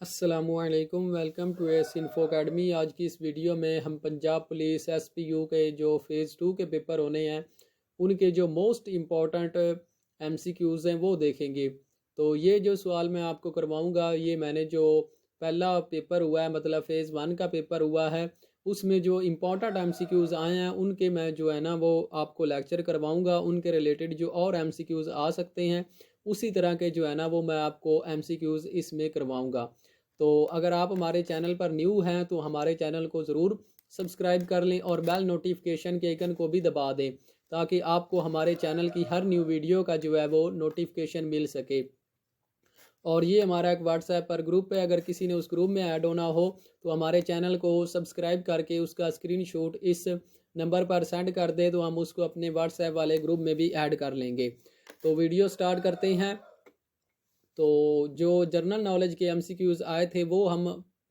अस्सलामुअलैकुम, welcome to S Info Academy. आज की इस वीडियो में हम पंजाब पुलिस एसपीयू के जो फ़ेज़ 2 के पेपर होने हैं उनके जो मोस्ट इम्पॉर्टेंट एमसीक्यूज़ हैं वो देखेंगे। तो ये जो सवाल मैं आपको करवाऊंगा, ये मैंने जो पहला पेपर हुआ है मतलब फ़ेज़ 1 का पेपर हुआ है उसमें जो इम्पॉर्टेंट एमसीक्यूज़ आए हैं उनके मैं जो है ना वो आपको लेक्चर करवाऊंगा। उनके रिलेटेड जो और एमसीक्यूज़ आ सकते हैं उसी तरह के जो है ना वो मैं आपको एमसीक्यूज़ इसमें करवाऊंगा। तो अगर आप हमारे चैनल पर न्यू हैं तो हमारे चैनल को ज़रूर सब्सक्राइब कर लें और बेल नोटिफिकेशन के आइकन को भी दबा दें ताकि आपको हमारे चैनल की हर न्यू वीडियो का जो है वो नोटिफिकेशन मिल सके। और ये हमारा एक व्हाट्सएप पर ग्रुप है, अगर किसी ने उस ग्रुप में ऐड होना हो तो हमारे चैनल को सब्सक्राइब करके उसका स्क्रीनशॉट इस नंबर पर सेंड कर दे तो हम उसको अपने व्हाट्सएप वाले ग्रुप में भी ऐड कर लेंगे। तो वीडियो स्टार्ट करते हैं। तो जो जनरल नॉलेज के एमसीक्यूज़ आए थे वो हम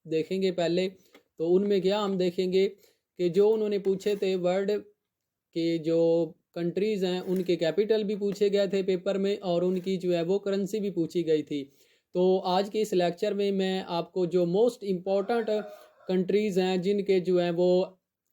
देखेंगे पहले। तो उनमें क्या हम देखेंगे कि जो उन्होंने पूछे थे वर्ल्ड के जो कंट्रीज़ हैं उनके कैपिटल भी पूछे गए थे पेपर में और उनकी जो है वो करेंसी भी पूछी गई थी। तो आज के इस लेक्चर में मैं आपको जो मोस्ट इम्पॉर्टेंट कंट्रीज़ हैं जिनके जो है वो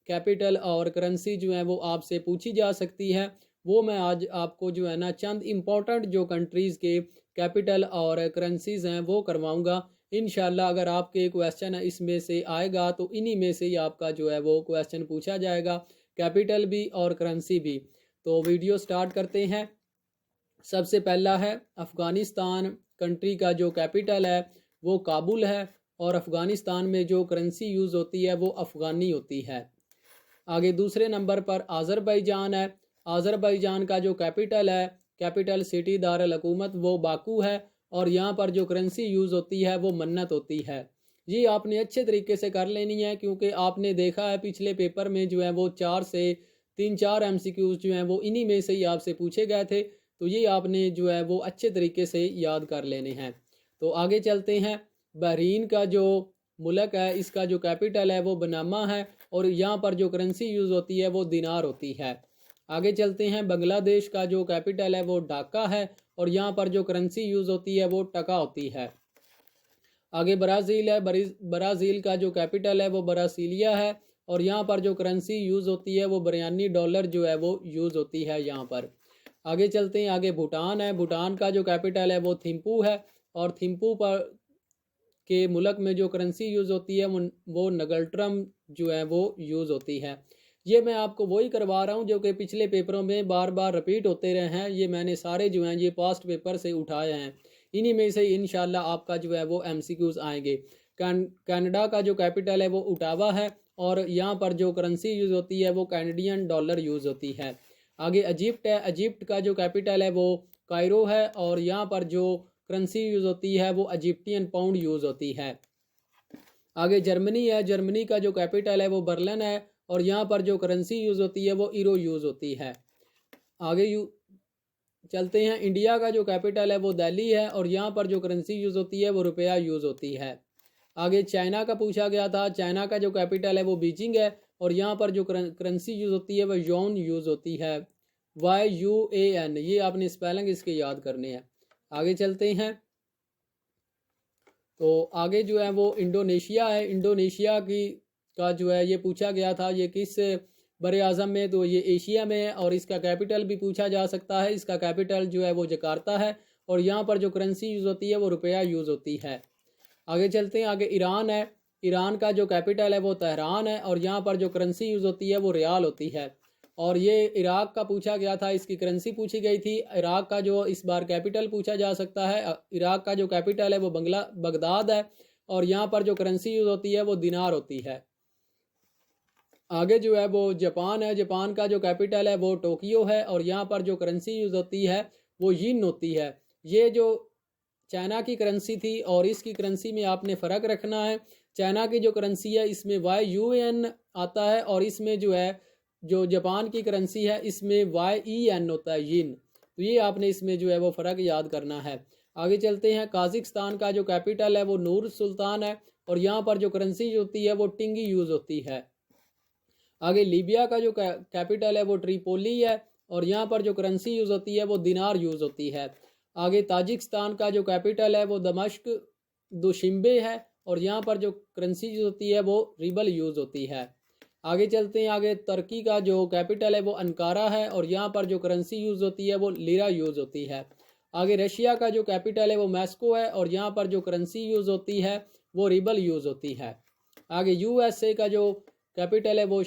कैपिटल और करेंसी जो है वो आपसे पूछी जा सकती है वो मैं आज आपको जो है ना चंद इम्पॉर्टेंट जो कंट्रीज़ के कैपिटल और करेंसीज़ हैं वो करवाऊंगा। इंशाल्लाह अगर आपके क्वेश्चन इसमें से आएगा तो इन्हीं में से ही आपका जो है वो क्वेश्चन पूछा जाएगा, कैपिटल भी और करेंसी भी। तो वीडियो स्टार्ट करते हैं। सबसे पहला है अफ़गानिस्तान कंट्री का जो कैपिटल है वो काबुल है और अफ़गानिस्तान में जो करेंसी यूज़ होती है वो अफ़गानी होती है। आगे दूसरे नंबर पर आज़रबाईजान है। आज़रबाईजान का जो कैपिटल है, कैपिटल सिटी दारुल हुकूमत वो बाकू है और यहाँ पर जो करेंसी यूज़ होती है वो मन्नत होती है। ये आपने अच्छे तरीके से कर लेनी है क्योंकि आपने देखा है पिछले पेपर में जो है वो 4 से 3-4 एमसीक्यूज़ जो हैं वो इन्हीं में से ही आपसे पूछे गए थे। तो ये आपने जो है वो अच्छे तरीके से याद कर लेने हैं। तो आगे चलते हैं। बहरीन का जो मुल्क है इसका जो कैपिटल है वो बनामा है और यहाँ पर जो करेंसी यूज़ होती है वो दिनार होती है। आगे चलते हैं। बांग्लादेश का जो कैपिटल है वो ढाका है और यहाँ पर जो करेंसी यूज़ होती है वो टका होती है। आगे ब्राज़ील है। ब्राज़ील का जो कैपिटल है वो ब्रासीलिया है और यहाँ पर जो करेंसी यूज़ होती है वो बिरयानी डॉलर जो है वो यूज़ होती है यहाँ पर। आगे चलते हैं। आगे भूटान है। भूटान का जो कैपिटल है वो थिम्पू है और थिम्पू पर के मुल्क में जो करेंसी यूज़ होती है वो नगल्ट्रम जो है वो यूज़ होती है। ये मैं आपको वही करवा रहा हूँ जो कि पिछले पेपरों में बार बार रिपीट होते रहे हैं। ये मैंने सारे जो हैं ये पास्ट पेपर से उठाए हैं। इन्हीं में से इंशाल्लाह आपका जो है वो एमसीक्यूज़ आएंगे। कनाडा का जो कैपिटल है वो ओटावा है और यहाँ पर जो करेंसी यूज़ होती है वो कैनेडियन डॉलर यूज़ होती है। आगे इजिप्ट है। इजिप्ट का जो कैपिटल है वो कायरो है और यहाँ पर जो करेंसी यूज़ होती है वो इजिप्टियन पाउंड यूज़ होती है। आगे जर्मनी है। जर्मनी का जो कैपिटल है वो बर्लिन है और यहाँ पर जो करेंसी यूज़ होती है वो यूरो यूज़ होती है। आगे चलते हैं। इंडिया का जो कैपिटल है वो दिल्ली है और यहाँ पर जो करेंसी यूज़ होती है वो रुपया यूज़ होती है। आगे चाइना का पूछा गया था। चाइना का जो कैपिटल है वो बीजिंग है और यहाँ पर जो करेंसी यूज़ होती है वो युआन यूज़ होती है, YUAN। ये आपने स्पेलिंग इसके याद करने हैं। आगे चलते हैं। तो आगे जो है वो इंडोनेशिया है। इंडोनेशिया की का जो है ये पूछा गया था ये किस बड़े आज़म में, तो ये एशिया में है और इसका कैपिटल भी पूछा जा सकता है। इसका कैपिटल जो है वो जकार्ता है और यहाँ पर जो करेंसी यूज़ होती है वो रुपया यूज़ होती है। आगे चलते हैं। आगे ईरान है। ईरान का जो कैपिटल है वो तेहरान है और यहाँ पर जो करेंसी यूज़ होती है वो रियाल होती है। और ये इराक का पूछा गया था, इसकी करेंसी पूछी गई थी। इराक का जो इस बार कैपिटल पूछा जा सकता है। इराक का जो कैपिटल है वो बगदाद है और यहाँ पर जो करेंसी यूज़ होती है वो दिनार होती है। आगे जो है वो जापान है। जापान का जो कैपिटल है वो टोक्यो है और यहाँ पर जो करेंसी यूज़ होती है वो यीन होती है। ये जो चाइना की करेंसी थी और इसकी करेंसी में आपने फ़र्क रखना है। चाइना की जो करेंसी है इसमें YUAN आता है और इसमें जो है जो जापान की करेंसी है इसमें YEN होता है, यीन। तो ये आपने इसमें जो है वो फ़र्क याद करना है। आगे चलते हैं। काज़िकिस्तान का जो कैपिटल है वो नूर सुल्तान है और यहाँ पर जो करेंसी होती है वो टिंगी यूज़ होती है। आगे लीबिया का जो कैपिटल है वो ट्रिपोली है और यहाँ पर जो करेंसी यूज़ होती है वो दिनार यूज़ होती है। आगे ताजिकिस्तान का जो कैपिटल है वो दमश्क दुशिम्बे है और यहाँ पर जो करेंसी यूज़ होती है वो रिबल यूज़ होती है। आगे चलते हैं। आगे तुर्की का जो कैपिटल है वो अंकारा है और यहाँ पर जो करेंसी यूज़ होती है वो लीरा यूज़ होती है। आगे रशिया का जो कैपिटल है वो मॉस्को है और यहाँ पर जो करेंसी यूज़ होती है वो रिबल यूज़ होती है। आगे यूएसए का जो कैपिटल है वो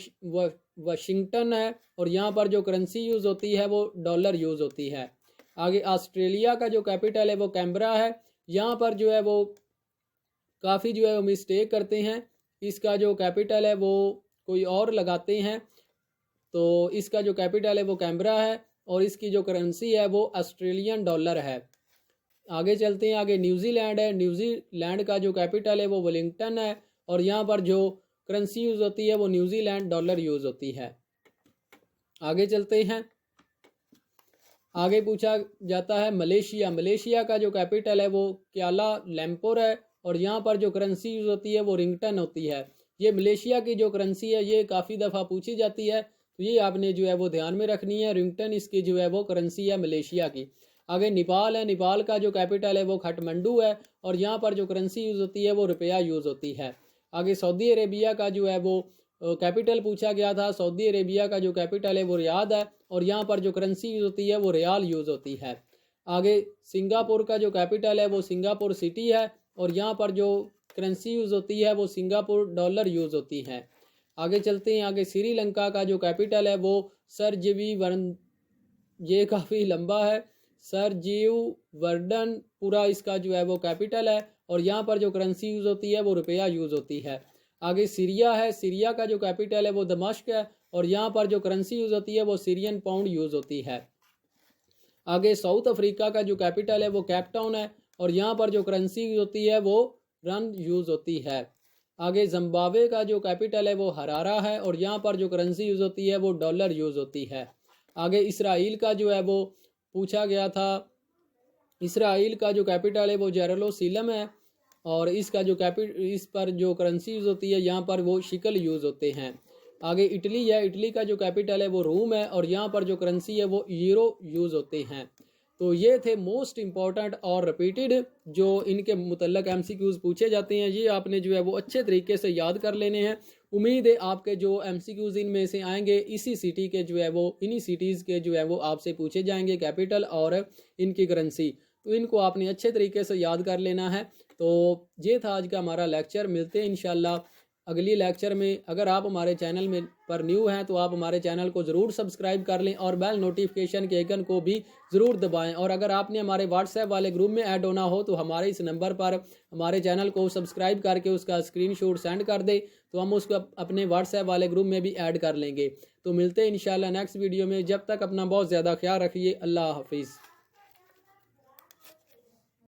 वाशिंगटन है और यहाँ पर जो करेंसी यूज़ होती है वो डॉलर यूज़ होती है। आगे ऑस्ट्रेलिया का जो कैपिटल है वो कैनबरा है। यहाँ पर जो है वो काफ़ी जो है वो मिस्टेक करते हैं, इसका जो कैपिटल है वो कोई और लगाते हैं, तो इसका जो कैपिटल है वो कैनबरा है और इसकी जो करेंसी है वो ऑस्ट्रेलियन डॉलर है। आगे चलते हैं। आगे न्यूजीलैंड है। न्यूजीलैंड का जो कैपिटल है वो वेलिंगटन है और यहाँ पर जो करेंसी यूज़ होती है वो न्यूजीलैंड डॉलर यूज़ होती है। आगे चलते हैं। आगे पूछा जाता है मलेशिया। मलेशिया का जो कैपिटल है वो क्याला लैम्पोर है और यहाँ पर जो करेंसी यूज़ होती है वो रिंगटन होती है। ये मलेशिया की जो करेंसी है ये काफ़ी दफ़ा पूछी जाती है, तो ये आपने जो है वो ध्यान में रखनी है। रिंगटन इसकी जो है वो करेंसी है मलेशिया की। आगे नेपाल है। नेपाल का जो कैपिटल है वो काठमांडू है और यहाँ पर जो करेंसी यूज़ होती है वो रुपया यूज़ होती है। आगे सऊदी अरेबिया का जो है वो कैपिटल पूछा गया था। सऊदी अरेबिया का जो कैपिटल है वो रियाद है और यहाँ पर जो करेंसी यूज़ होती है वो रियाल यूज़ होती है। आगे सिंगापुर का जो कैपिटल है वो सिंगापुर सिटी है और यहाँ पर जो करेंसी यूज़ होती है वो सिंगापुर डॉलर यूज़ होती है। आगे चलते हैं। आगे श्रीलंका का जो कैपिटल है वो सरजीवीवर्धन, ये काफ़ी लंबा है, सरजीववर्धन पूरा इसका जो है वो कैपिटल है और यहाँ पर जो करेंसी यूज़ होती है वो रुपया यूज़ होती है। आगे सीरिया है। सीरिया का जो कैपिटल है वो दमिश्क है और यहाँ पर जो करेंसी यूज़ होती है वो सीरियन पाउंड यूज़ होती है। आगे साउथ अफ्रीका का जो कैपिटल है वो कैप टाउन है और यहाँ पर जो करेंसी यूज़ होती है वो रन यूज़ होती है। आगे जिम्बाब्वे का जो कैपिटल है वो हरारा है और यहाँ पर जो करेंसी यूज़ होती है वो डॉलर यूज़ होती है। आगे इसराइल का जो है वो पूछा गया था। इसराइल का जो कैपिटल है वो जेरूसलम है और इसका जो इस पर जो करेंसी यूज़ होती है यहाँ पर वो शिकल यूज़ होते हैं। आगे इटली है। इटली का जो कैपिटल है वो रोम है और यहाँ पर जो करेंसी है वो यूरो यूज़ होते हैं। तो ये थे मोस्ट इम्पॉर्टेंट और रिपीटेड जो इनके मुतल्लक MCQs पूछे जाते हैं। ये आपने जो है वो अच्छे तरीके से याद कर लेने हैं। उम्मीद है आपके जो MCQs इनमें से आएंगे इसी सिटी के जो है वो इन्हीं सिटीज़ के जो है वो आपसे पूछे जाएंगे कैपिटल और इनकी करेंसी, तो इनको आपने अच्छे तरीके से याद कर लेना है। तो ये था आज का हमारा लेक्चर। मिलते हैं इंशाल्लाह अगली लेक्चर में। अगर आप हमारे चैनल में पर न्यू हैं तो आप हमारे चैनल को ज़रूर सब्सक्राइब कर लें और बेल नोटिफिकेशन के आइकन को भी ज़रूर दबाएं। और अगर आपने हमारे व्हाट्सएप वाले ग्रुप में ऐड होना हो तो हमारे इस नंबर पर हमारे चैनल को सब्सक्राइब करके उसका स्क्रीनशॉट सेंड कर दें, तो हम उसको अपने व्हाट्सएप वाले ग्रुप में भी ऐड कर लेंगे। तो मिलते हैं इंशाल्लाह नेक्स्ट वीडियो में। जब तक अपना बहुत ज़्यादा ख्याल रखिए। अल्लाह हाफिज़।